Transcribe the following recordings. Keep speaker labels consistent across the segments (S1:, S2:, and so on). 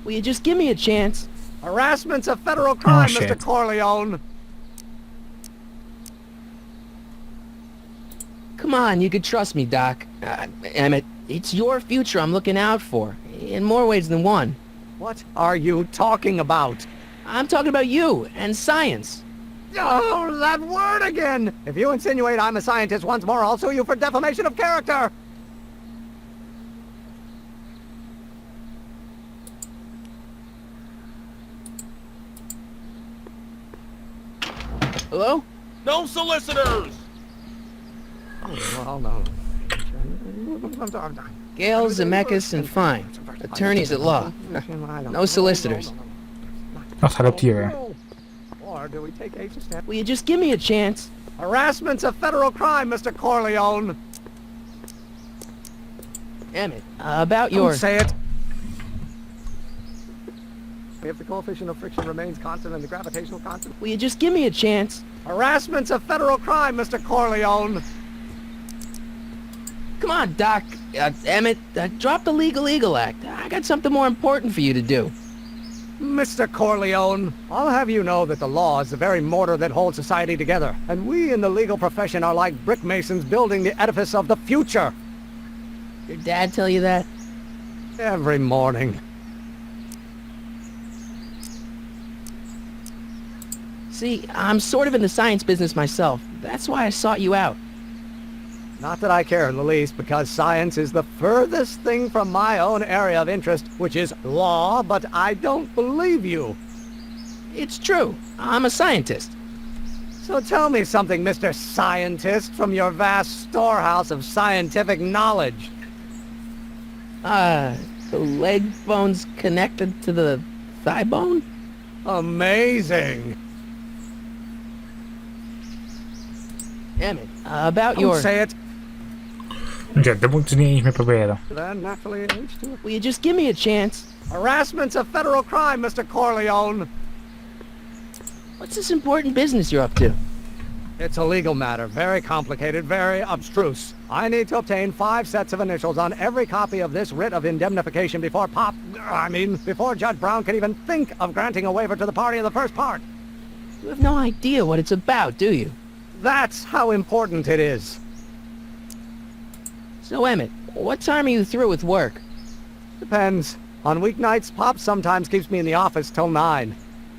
S1: Will you just give me a chance?
S2: Harassment's a federal crime,
S3: shit.
S2: Mr. Corleone.
S1: Come on, you could trust me, Doc. Emmett, it's your future I'm looking out for, in more ways than one.
S2: What are you talking about?
S1: I'm talking about you and science.
S2: Oh, that word again! If you insinuate I'm a scientist once more, I'll sue you for defamation of character!
S1: Hello?
S4: No solicitors!
S2: Oh, well, no.
S1: Gail, Zemeckis, and Fine. Attorneys at law. No solicitors.
S3: Wacht, hij loopt hier weer.
S2: Or do we take H a step?
S1: Will you just give me a chance?
S2: Harassment's a federal crime, Mr. Corleone.
S1: Emmett, about
S2: Don't
S1: your...
S2: say it. If the coefficient of friction remains constant and the gravitational constant...
S1: Will you just give me a chance?
S2: Harassment's a federal crime, Mr. Corleone.
S1: Come on, Doc. Emmett, drop the Legal Eagle Act. I got something more important for you to do.
S2: Mr. Corleone, I'll have you know that the law is the very mortar that holds society together, and we in the legal profession are like brick masons building the edifice of the future.
S1: Your dad tell you that?
S2: Every morning.
S1: See, I'm sort of in the science business myself. That's why I sought you out.
S2: Not that I care in the least, because science is the furthest thing from my own area of interest, which is law, but I don't believe you.
S1: It's true. I'm a scientist.
S2: So tell me something, Mr. Scientist, from your vast storehouse of scientific knowledge.
S1: The leg bone's connected to the thigh bone?
S2: Amazing.
S1: Emmett, about
S2: Don't
S1: your...
S2: say it.
S3: Ja, dat moeten ze niet eens meer proberen.
S2: Then naturally H2.
S1: Will you just give me a chance?
S2: Harassment's a federal crime, Mr. Corleone.
S1: What's this important business you're up to?
S2: It's a legal matter, very complicated, very abstruse. I need to obtain 5 sets of initials on every copy of this writ of indemnification before before Judge Brown can even think of granting a waiver to the party in the first part.
S1: You have no idea what it's about, do you?
S2: That's how important it is.
S1: So, Emmett, what time are you through with work?
S2: Depends. On weeknights, Pop sometimes keeps me in the office till 9.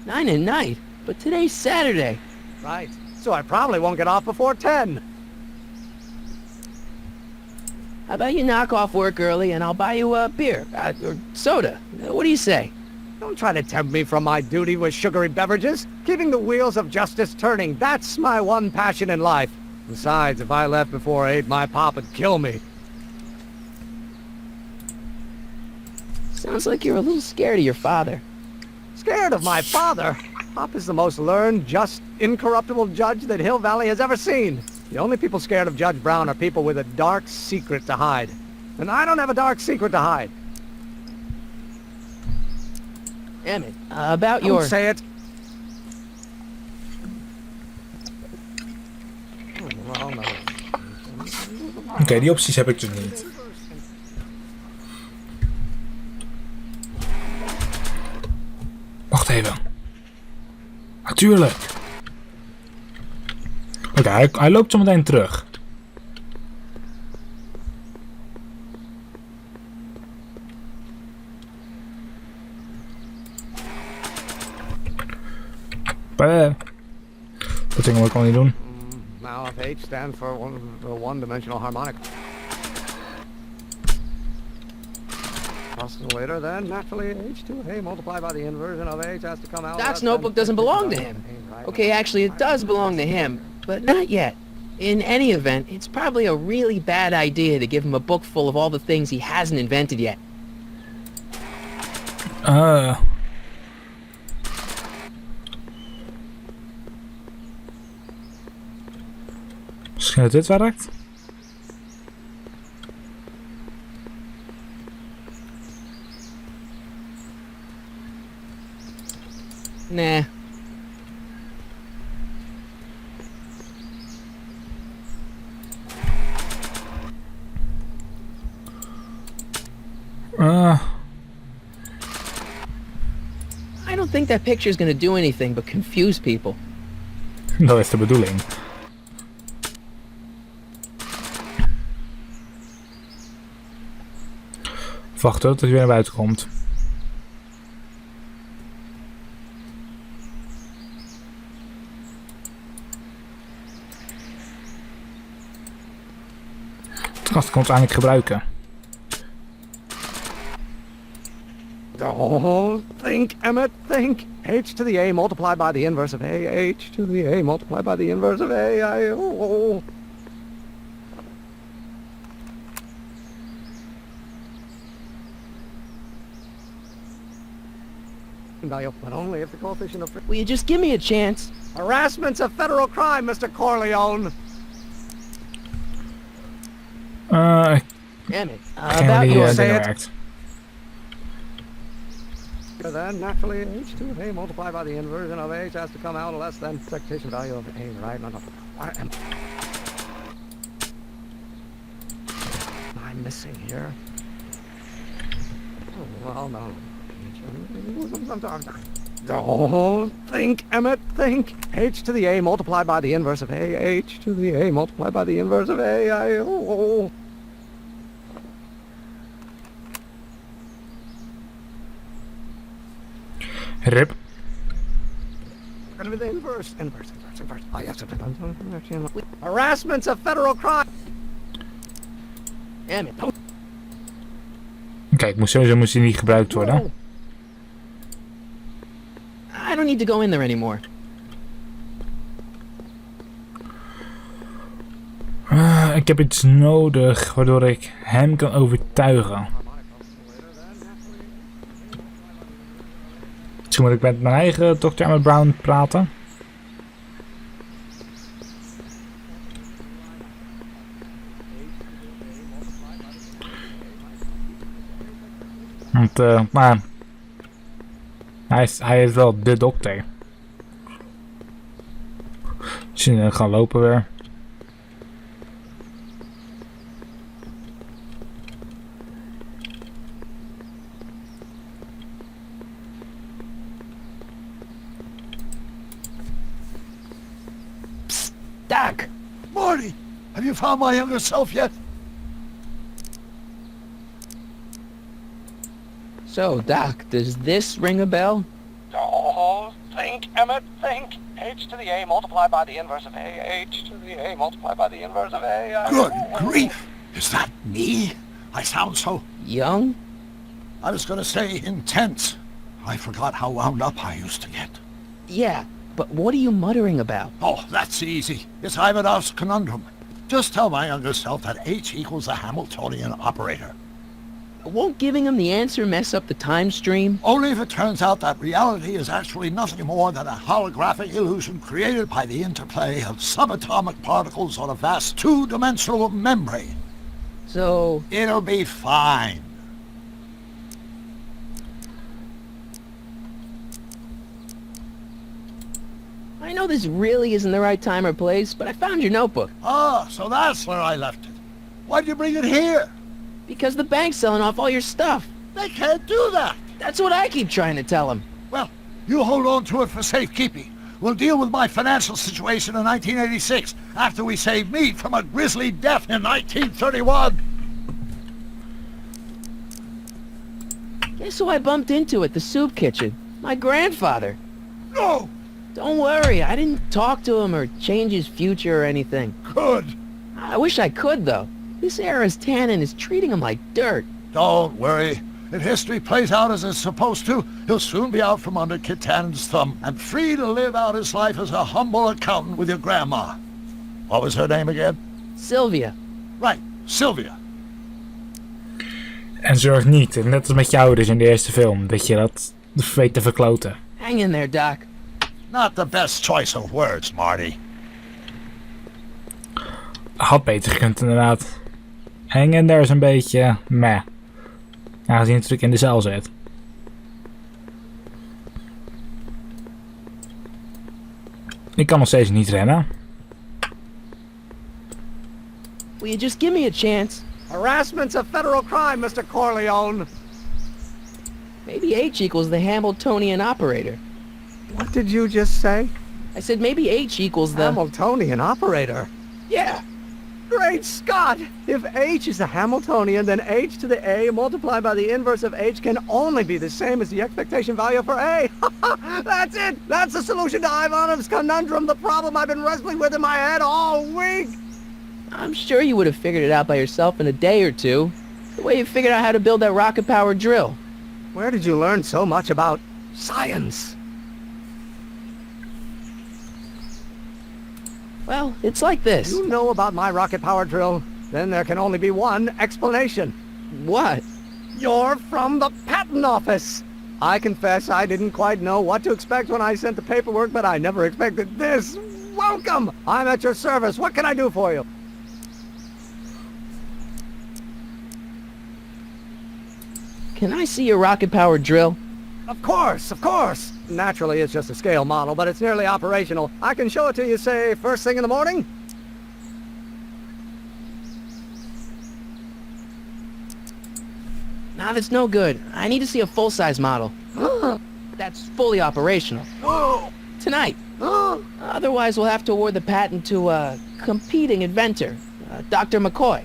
S1: 9 at night? But today's Saturday.
S2: Right. So I probably won't get off before 10.
S1: How about you knock off work early and I'll buy you a beer, or soda. What do you say?
S2: Don't try to tempt me from my duty with sugary beverages. Keeping the wheels of justice turning, that's my one passion in life. Besides, if I left before 8, my pop would kill me.
S1: Sounds like you're a little scared of your father.
S2: Scared of my father? Pop is the most learned, just, incorruptible judge that Hill Valley has ever seen. The only people scared of Judge Brown are people with a dark secret to hide. And I don't have a dark secret to hide.
S1: Emmett, about your...
S2: Don't say it. Oh, no.
S3: Oké, die opties heb ik dus niet. Wacht even. Natuurlijk. Oké, hij loopt zo meteen terug. Dat ding wil ik al niet doen.
S2: Now if H stands for one-dimensional harmonic oscillator, then naturally H2A multiplied by the inversion of H has to come out.
S1: Doc's notebook doesn't belong to him. Okay, actually it does belong to him, but not yet. In any event, it's probably a really bad idea to give him a book full of all the things he hasn't invented yet.
S3: Misschien dat dit werkt?
S1: Nah. I don't think that picture's gonna do anything but confuse people.
S3: Dat is de bedoeling. Wacht tot hij weer naar buiten komt. Het gast komt eigenlijk gebruiken.
S2: Oh, think, Emmett, think. H to the A multiplied by the inverse of A. H to the A multiplied by the inverse of A. Oh. Value, but only if the coefficient of...
S1: Will you just give me a chance?
S2: Harassment's a federal crime, Mr. Corleone.
S1: Damn it.
S3: Geen
S1: About
S3: die
S1: your...
S2: say it.
S3: werkt.
S2: Then naturally H to the A multiplied by the inversion of H has to come out less than expectation value of A, right? No. What am I missing here? Oh, well, no. Oh, think, Emmett, think. H to the A multiplied by the inverse of A. H to the A multiplied by the inverse of A. Oh.
S3: Rip.
S2: Gonna be the inverse. Oh, yes. Harassment's a federal crime.
S1: Damn it.
S3: Kijk, sowieso moest hij niet gebruikt worden.
S1: I don't need to go in there anymore.
S3: Ik heb iets nodig waardoor ik hem kan overtuigen. Misschien moet ik met mijn eigen Dr. Emmett Brown praten. Want, maar... Hij is wel de dokter. Misschien gaan lopen weer.
S1: Doc!
S5: Marty, have you found my younger self yet?
S1: So, Doc, does this ring a bell?
S2: Oh, think, Emmett, think. H to the A multiplied by the inverse of A. H to the A multiplied by the inverse of A.
S5: Good grief! Is that me? I sound so...
S1: Young?
S5: I was gonna say intense. I forgot how wound up I used to get.
S1: Yeah, but what are you muttering about?
S5: Oh, that's easy. It's Ivanov's conundrum. Just tell my younger self that H equals a Hamiltonian operator.
S1: Won't giving him the answer mess up the time stream?
S5: Only if it turns out that reality is actually nothing more than a holographic illusion created by the interplay of subatomic particles on a vast two-dimensional membrane.
S1: So...
S5: It'll be fine.
S1: I know this really isn't the right time or place, but I found your notebook.
S5: Ah, so that's where I left it. Why'd you bring it here?
S1: Because the bank's selling off all your stuff.
S5: They can't do that.
S1: That's what I keep trying to tell him.
S5: Well, you hold on to it for safekeeping. We'll deal with my financial situation in 1986 after we save me from a grisly death in 1931.
S1: Guess who I bumped into at the soup kitchen? My grandfather.
S5: No!
S1: Don't worry, I didn't talk to him or change his future or anything.
S5: Good.
S1: I wish I could, though. This era's tannin is treating him like dirt.
S5: Don't worry. If history plays out as it's supposed to, he'll soon be out from under Kit Tannen's thumb and free to live out his life as a humble accountant with your grandma. What was her name again?
S1: Sylvia.
S5: Right, Sylvia.
S3: En zorg niet, net als met jou dus in de eerste film, dat je dat weet te verkloten.
S1: Hang in there, Doc.
S5: Not the best choice of words, Marty.
S3: Had beter gekund inderdaad. Hang in there is een beetje meh. Aangezien je natuurlijk in de cel zit. Ik kan nog steeds niet rennen.
S1: Will you just give me a chance?
S2: Harassment's a federal crime, Mr. Corleone.
S1: Maybe H equals the Hamiltonian operator.
S2: What did you just say?
S1: I said maybe H equals the...
S2: Hamiltonian operator.
S1: Yeah.
S2: Great Scott! If H is a Hamiltonian, then H to the A multiplied by the inverse of H can only be the same as the expectation value for A. That's it! That's the solution to Ivanov's conundrum, the problem I've been wrestling with in my head all week!
S1: I'm sure you would have figured it out by yourself in a day or two. The way you figured out how to build that rocket-powered drill.
S2: Where did you learn so much about science?
S1: Well, it's like this.
S2: You know about my rocket-powered drill? Then there can only be one explanation.
S1: What?
S2: You're from the patent office! I confess I didn't quite know what to expect when I sent the paperwork, but I never expected this. Welcome! I'm at your service. What can I do for you?
S1: Can I see your rocket-powered drill?
S2: Of course, of course! Naturally, it's just a scale model, but it's nearly operational. I can show it to you, say, first thing in the morning?
S1: Nah, that's no good. I need to see a full-size model. That's fully operational. Tonight. Otherwise, we'll have to award the patent to a competing inventor, Dr. McCoy.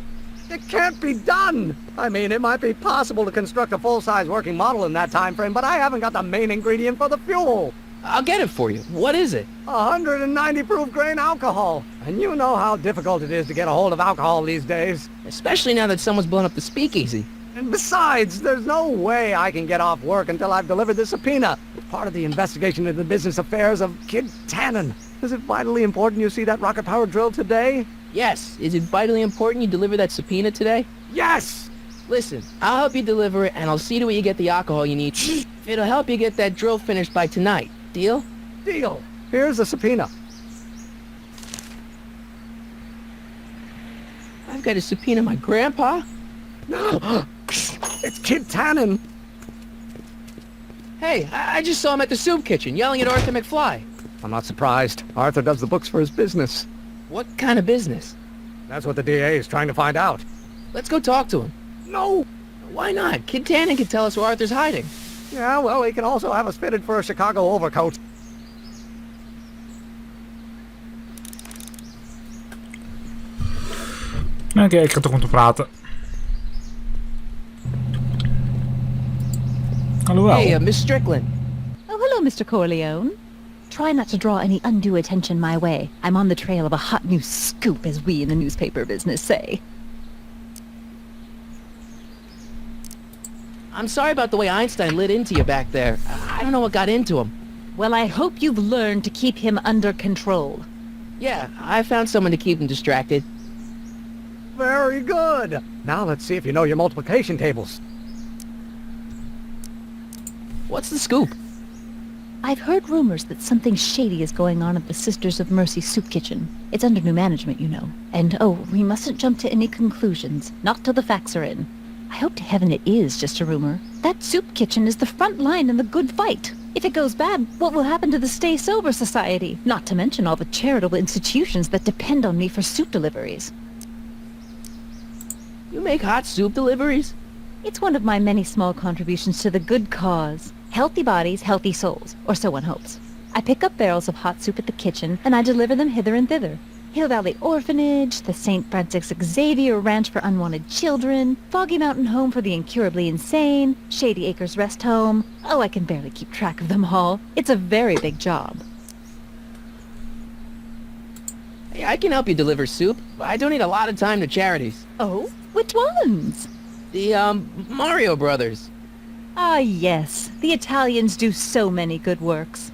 S2: It can't be done! I mean, it might be possible to construct a full-size working model in that time frame, but I haven't got the main ingredient for the fuel.
S1: I'll get it for you. What is it?
S2: 190 proof grain alcohol. And you know how difficult it is to get a hold of alcohol these days.
S1: Especially now that someone's blown up the speakeasy.
S2: And besides, there's no way I can get off work until I've delivered the subpoena. Part of the investigation into the business affairs of Kid Tannen. Is it vitally important you see that rocket-powered drill today?
S1: Yes. Is it vitally important you deliver that subpoena today?
S2: Yes!
S1: Listen, I'll help you deliver it, and I'll see to it you get the alcohol you need. It'll help you get that drill finished by tonight. Deal?
S2: Deal. Here's the subpoena.
S1: I've got to subpoena my grandpa?
S2: It's Kid Tannen.
S1: Hey, I just saw him at the soup kitchen, yelling at Arthur McFly.
S2: I'm not surprised. Arthur does the books for his business.
S1: What kind of business?
S2: That's what the DA is trying to find out.
S1: Let's go talk to him.
S2: No!
S1: Why not? Kid Tannen can tell us where Arthur's hiding.
S2: Yeah, well, he can also have us fitted for a Chicago overcoat.
S3: Oké, ik ga toch om te praten. Hallo.
S1: Hey, Miss Strickland.
S6: Oh, hello, Mr. Corleone. Try not to draw any undue attention my way. I'm on the trail of a hot new scoop, as we in the newspaper business say.
S1: I'm sorry about the way Einstein lit into you back there. I don't know what got into him.
S6: Well, I hope you've learned to keep him under control.
S1: Yeah, I found someone to keep him distracted.
S2: Very good. Now let's see if you know your multiplication tables.
S1: What's the scoop?
S6: I've heard rumors that something shady is going on at the Sisters of Mercy soup kitchen. It's under new management, you know. And, oh, we mustn't jump to any conclusions. Not till the facts are in. I hope to heaven it is just a rumor. That soup kitchen is the front line in the good fight. If it goes bad, what will happen to the Stay Sober Society? Not to mention all the charitable institutions that depend on me for soup deliveries.
S1: You make hot soup deliveries?
S6: It's one of my many small contributions to the good cause. Healthy bodies, healthy souls, or so one hopes. I pick up barrels of hot soup at the kitchen, and I deliver them hither and thither. Hill Valley Orphanage, the St. Francis Xavier Ranch for Unwanted Children, Foggy Mountain Home for the Incurably Insane, Shady Acres Rest Home. Oh, I can barely keep track of them all. It's a very big job.
S1: Hey, I can help you deliver soup. I donate a lot of time to charities.
S6: Oh? Which ones?
S1: The, Mario Brothers.
S6: Ah, yes. The Italians do so many good works.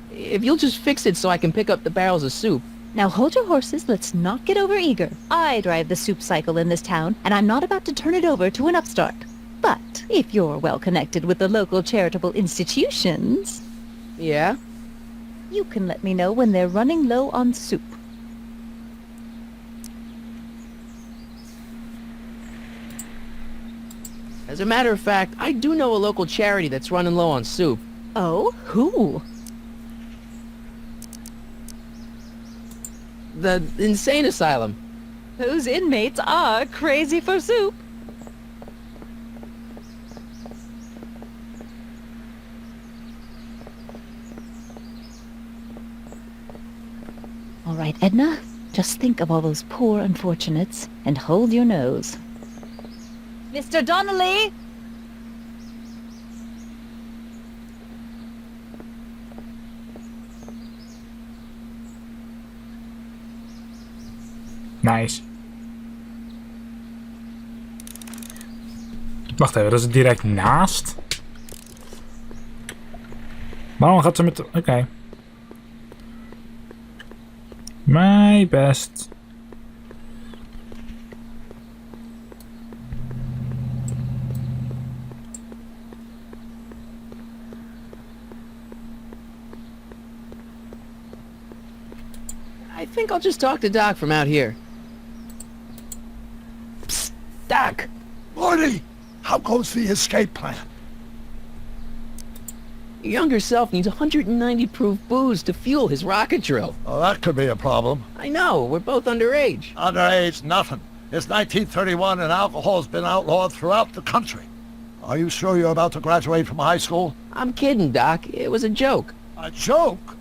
S1: If you'll just fix it so I can pick up the barrels of soup.
S6: Now hold your horses, let's not get overeager. I drive the soup cycle in this town, and I'm not about to turn it over to an upstart. But if you're well connected with the local charitable institutions...
S1: Yeah?
S6: You can let me know when they're running low on soup.
S1: As a matter of fact, I do know a local charity that's running low on soup.
S6: Oh? Who?
S1: The insane asylum.
S6: Those inmates are crazy for soup. All right, Edna, just think of all those poor unfortunates and hold your nose. Mr. Donnelly!
S3: Nice. Wacht even, dat is direct naast. Waarom gaat ze met... Oké. My best.
S1: I think I'll just talk to Doc from out here. Psst, Doc!
S5: Marty, how goes the escape plan?
S1: Your younger self needs 190 proof booze to fuel his rocket drill.
S5: Oh, that could be a problem.
S1: I know, we're both underage.
S5: Underage, nothing. It's 1931 and alcohol's been outlawed throughout the country. Are you sure you're about to graduate from high school?
S1: I'm kidding, Doc. It was a joke.
S5: A joke?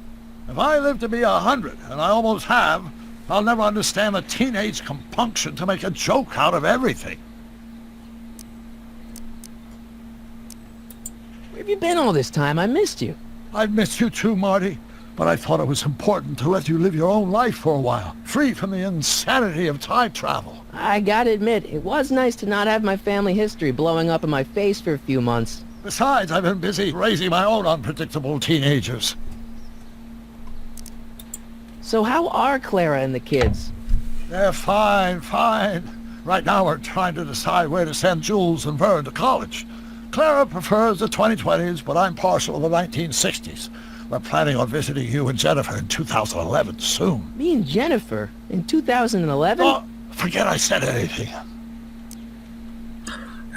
S5: If I live to be 100, and I almost have, I'll never understand the teenage compunction to make a joke out of everything.
S1: Where have you been all this time? I missed you.
S5: I've missed you too, Marty, but I thought it was important to let you live your own life for a while, free from the insanity of time travel.
S1: I gotta admit, it was nice to not have my family history blowing up in my face for a few months.
S5: Besides, I've been busy raising my own unpredictable teenagers.
S1: So how are Clara and the kids?
S5: They're fine, fine. Right now we're trying to decide where to send Jules and Vern to college. Clara prefers the 2020s, but I'm partial to the 1960s. We're planning on visiting you and Jennifer in 2011 soon.
S1: Me and Jennifer? In 2011?
S5: Oh, forget I said anything.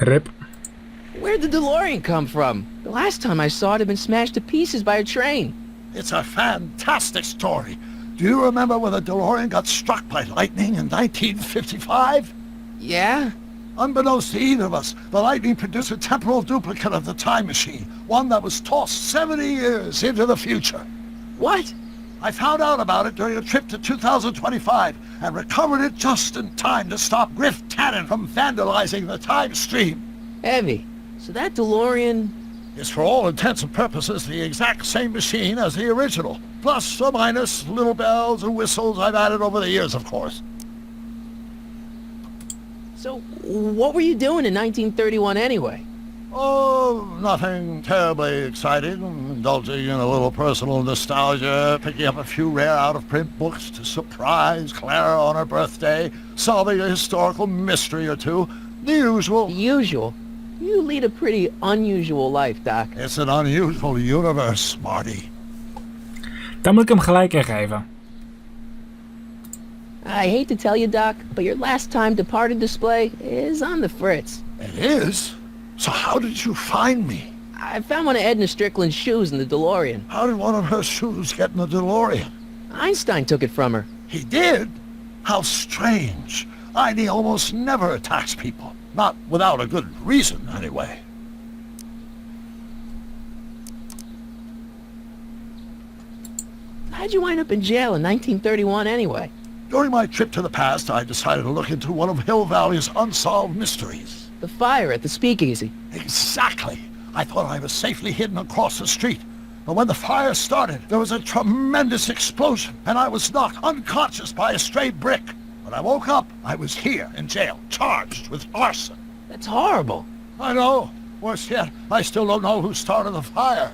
S3: Rip.
S1: Where'd the DeLorean come from? The last time I saw it had been smashed to pieces by a train.
S5: It's a fantastic story. Do you remember when the DeLorean got struck by lightning in 1955?
S1: Yeah?
S5: Unbeknownst to either of us, the lightning produced a temporal duplicate of the time machine, one that was tossed 70 years into the future.
S1: What?
S5: I found out about it during a trip to 2025 and recovered it just in time to stop Griff Tannen from vandalizing the time stream.
S1: Heavy. So that DeLorean...
S5: Is for all intents and purposes the exact same machine as the original. Plus or minus little bells and whistles I've added over the years, of course.
S1: So, what were you doing in 1931 anyway?
S5: Oh, nothing terribly exciting. Indulging in a little personal nostalgia, picking up a few rare out-of-print books to surprise Clara on her birthday, solving a historical mystery or two. The usual.
S1: The usual? You lead a pretty unusual life, Doc.
S5: It's an unusual universe, Marty.
S3: Daar moet ik hem gelijk in geven.
S1: I hate to tell you, Doc, but your last time departed display is on the fritz.
S5: It is? So how did you find me?
S1: I found one of Edna Strickland's shoes in the DeLorean.
S5: How did one of her shoes get in the DeLorean?
S1: Einstein took it from her.
S5: He did? How strange. Heidi almost never attacks people. Not without a good reason, anyway.
S1: How'd you wind up in jail in 1931 anyway?
S5: During my trip to the past, I decided to look into one of Hill Valley's unsolved mysteries.
S1: The fire at the speakeasy.
S5: Exactly. I thought I was safely hidden across the street. But when the fire started, there was a tremendous explosion, and I was knocked unconscious by a stray brick. When I woke up, I was here in jail, charged with arson.
S1: That's horrible.
S5: I know. Worse yet, I still don't know who started the fire.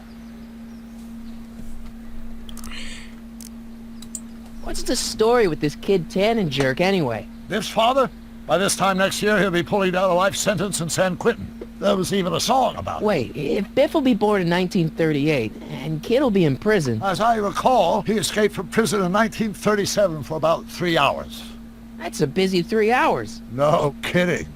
S1: What's the story with this kid Tannen jerk anyway?
S5: This father? By this time next year, he'll be pulling down a life sentence in San Quentin. There was even a song about it.
S1: Wait, if Biff will be born in 1938, and Kid will be in prison...
S5: As I recall, he escaped from prison in 1937 for about 3 hours.
S1: That's a busy 3 hours.
S5: No kidding.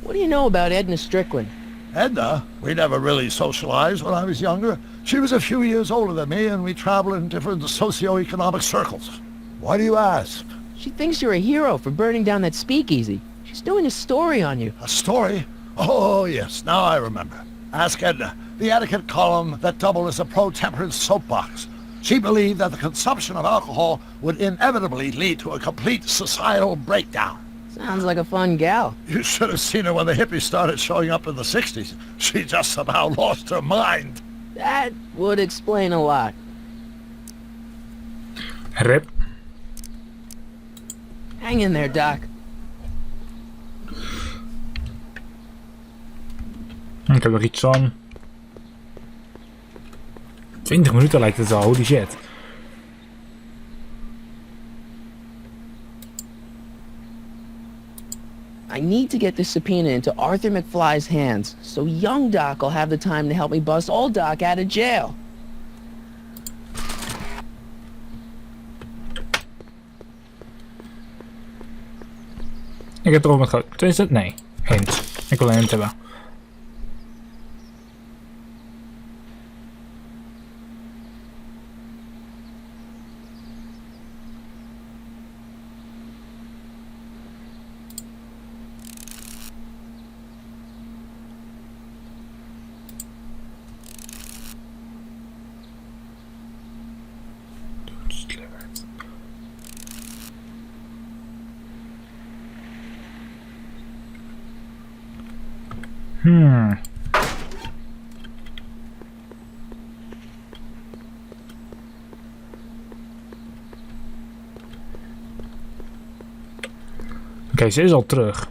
S1: What do you know about Edna Strickland?
S5: Edna? We never really socialized when I was younger. She was a few years older than me, and we traveled in different socio-economic circles. Why do you ask?
S1: She thinks you're a hero for burning down that speakeasy. She's doing a story on you.
S5: A story? Oh, yes, now I remember. Ask Edna, the etiquette column that doubled as a pro-temperance soapbox. She believed that the consumption of alcohol would inevitably lead to a complete societal breakdown.
S1: Sounds like a fun gal.
S5: You should have seen her when the hippies started showing up in the 60s. She just somehow lost her mind.
S1: That would explain a lot.
S3: Rip.
S1: Hang in there, Doc.
S3: Ik heb er iets aan. 20 minuten lijkt het al, holy shit.
S1: I need to get this subpoena into Arthur McFly's hands, so young Doc will have the time to help me bust old Doc out of jail.
S3: Ik heb erop met groot. Tenminste, nee. Hint. Ik wil een hint hebben. Oké, ze is al terug.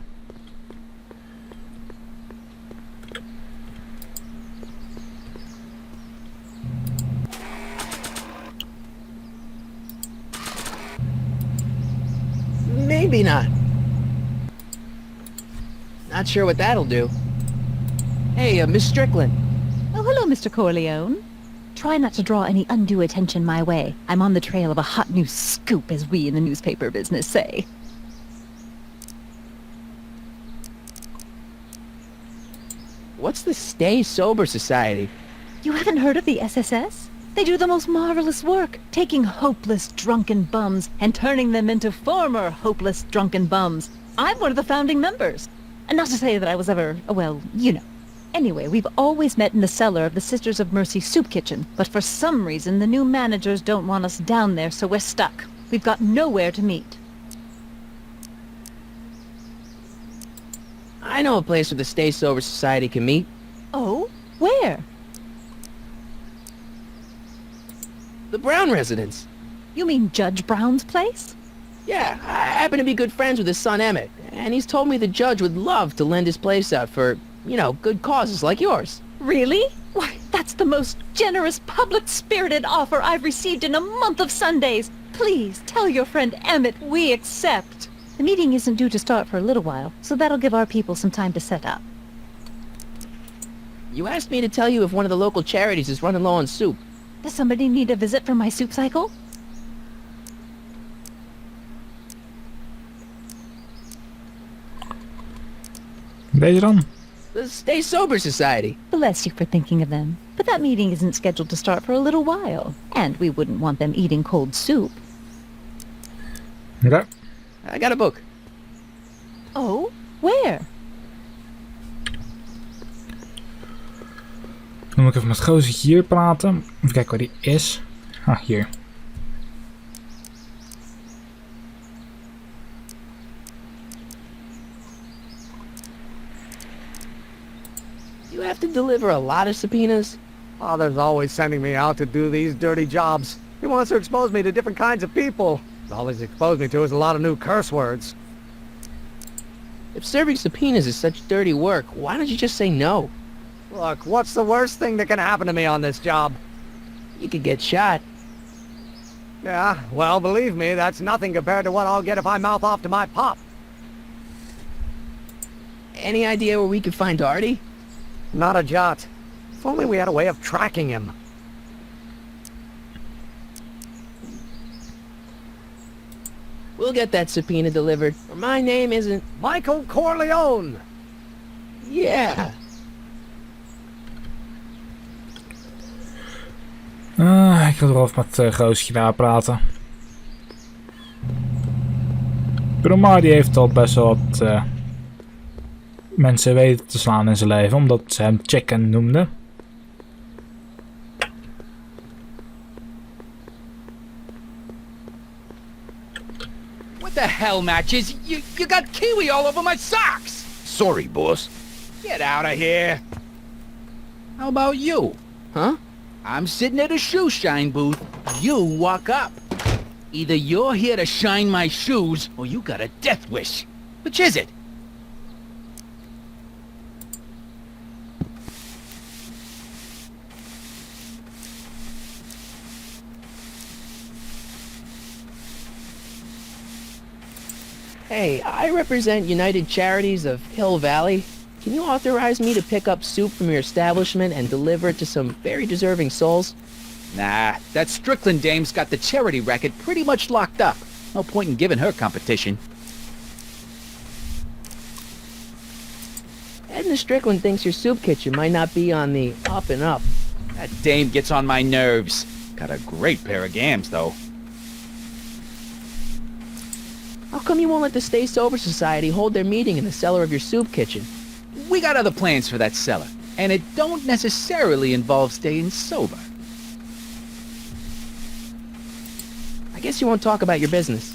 S1: Maybe not. Not sure what that'll do. Hey, Miss Strickland.
S6: Oh, hello, Mr. Corleone. Try not to draw any undue attention my way. I'm on the trail of a hot new scoop, as we in the newspaper business say.
S1: What's the Stay Sober Society?
S6: You haven't heard of the SSS? They do the most marvelous work, taking hopeless drunken bums and turning them into former hopeless drunken bums. I'm one of the founding members. And not to say that I was ever, well, you know. Anyway, we've always met in the cellar of the Sisters of Mercy soup kitchen, but for some reason the new managers don't want us down there, so we're stuck. We've got nowhere to meet.
S1: I know a place where the Stay Sober Society can meet.
S6: Oh? Where?
S1: The Brown residence.
S6: You mean Judge Brown's place?
S1: Yeah, I happen to be good friends with his son Emmett, and he's told me the judge would love to lend his place out for, you know, good causes like yours.
S6: Really? Why, that's the most generous, public-spirited offer I've received in a month of Sundays. Please, tell your friend Emmett we accept. The meeting isn't due to start for a little while, so that'll give our people some time to set up.
S1: You asked me to tell you if one of the local charities is running low on soup.
S6: Does somebody need a visit from my soup cycle?
S3: Deze dan?
S1: The Stay Sober Society.
S6: Bless you for thinking of them. But that meeting isn't scheduled to start for a little while. And we wouldn't want them eating cold soup.
S3: Ja.
S1: I got a book.
S6: Oh? Where?
S3: Dan moet ik even met het gozertje hier praten. Even kijken waar die is. Ah, hier.
S1: You have to deliver a lot of subpoenas.
S2: Father's always sending me out to do these dirty jobs. He wants to expose me to different kinds of people. All he's exposed me to is a lot of new curse words.
S1: If serving subpoenas is such dirty work, why don't you just say no?
S2: Look, what's the worst thing that can happen to me on this job?
S1: You could get shot.
S2: Yeah, well, believe me, that's nothing compared to what I'll get if I mouth off to my pop.
S1: Any idea where we could find Artie?
S2: Not a jot. If only we had a way of tracking him.
S1: We'll get that subpoena delivered, or my name isn't...
S2: Michael Corleone!
S1: Yeah.
S3: Ik wil erover met het goosje daar praten. Broma die heeft al best wel wat mensen weten te slaan in zijn leven, omdat ze hem chicken noemden.
S7: What the hell, Matches? You got kiwi all over my socks!
S4: Sorry, boss.
S7: Get out of here! How about you?
S1: Huh?
S7: I'm sitting at a shoe shine booth. You walk up. Either you're here to shine my shoes, or you got a death wish. Which is it?
S1: Hey, I represent United Charities of Hill Valley. Can you authorize me to pick up soup from your establishment and deliver it to some very deserving souls?
S7: Nah, that Strickland dame's got the charity racket pretty much locked up. No point in giving her competition.
S1: Edna Strickland thinks your soup kitchen might not be on the up and up.
S7: That dame gets on my nerves. Got a great pair of gams, though.
S1: How come you won't let the Stay Sober Society hold their meeting in the cellar of your soup kitchen?
S7: We got other plans for that cellar, and it don't necessarily involve staying sober.
S1: I guess you won't talk about your business.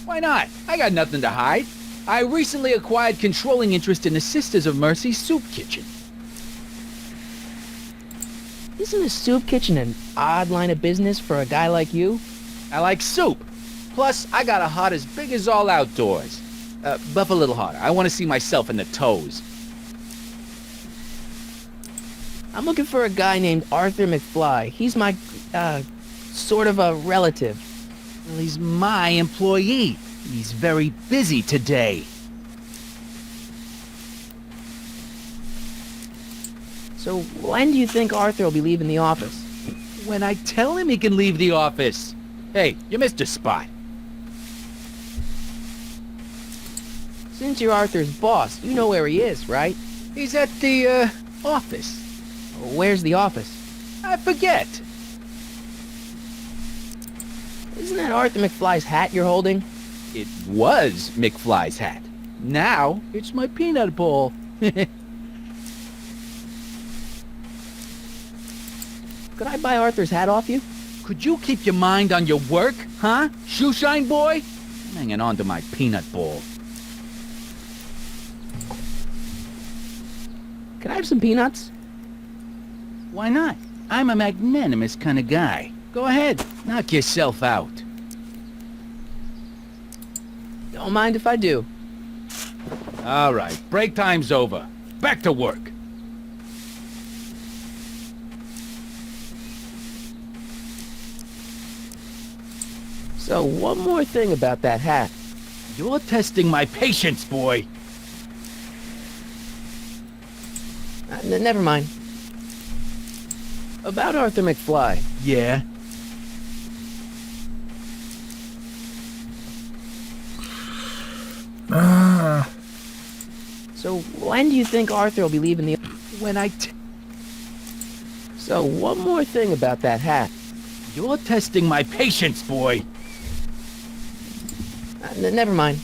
S7: Why not? I got nothing to hide. I recently acquired controlling interest in the Sisters of Mercy soup kitchen.
S1: Isn't a soup kitchen an odd line of business for a guy like you?
S7: I like soup. Plus, I got a heart as big as all outdoors. Buff a little harder. I want to see myself in the toes.
S1: I'm looking for a guy named Arthur McFly. He's my, sort of a relative.
S7: Well, he's my employee. He's very busy today.
S1: So when do you think Arthur will be leaving the office?
S7: When I tell him he can leave the office. Hey, you missed a spot.
S1: Since you're Arthur's boss, you know where he is, right?
S7: He's at the, office.
S1: Where's the office?
S7: I forget.
S1: Isn't that Arthur McFly's hat you're holding?
S7: It was McFly's hat. Now, it's my peanut bowl.
S1: Could I buy Arthur's hat off you?
S7: Could you keep your mind on your work, huh? Shoeshine boy? I'm hanging on to my peanut bowl.
S1: Can I have some peanuts?
S7: Why not? I'm a magnanimous kind of guy. Go ahead, knock yourself out.
S1: Don't mind if I do.
S7: All right, break time's over. Back to work.
S1: So one more thing about that hat.
S7: You're testing my patience, boy.
S1: Never mind. About Arthur McFly.
S7: Yeah?
S1: So when do you think Arthur will be leaving the...
S7: When I
S1: So one more thing about that hat.
S7: You're testing my patience, boy.
S1: Never mind.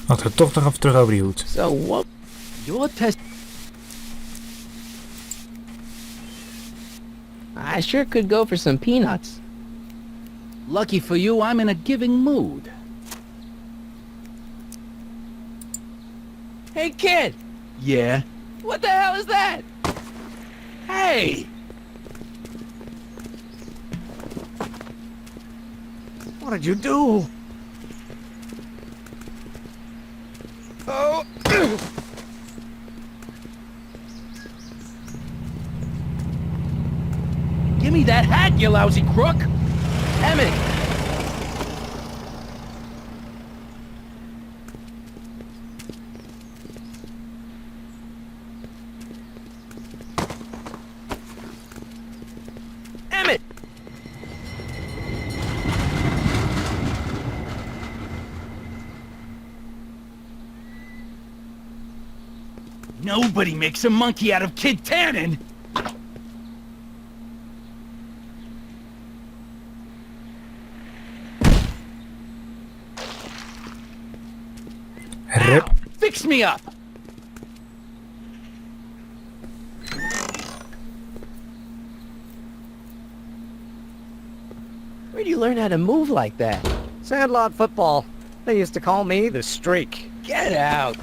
S3: Laten we toch nog even terug over die hoed.
S1: So what...
S7: You're
S1: I sure could go for some peanuts.
S7: Lucky for you, I'm in a giving mood.
S1: Hey kid!
S7: Yeah?
S1: What the hell is that?
S7: Hey!
S2: What did you do?
S7: Oh! Give me that hat, you lousy crook!
S1: Emmett! Emmett!
S7: Nobody makes a monkey out of Kid Tannen! me up!
S1: Where'd you learn how to move like that?
S2: Sandlot football. They used to call me the Streak.
S1: Get out!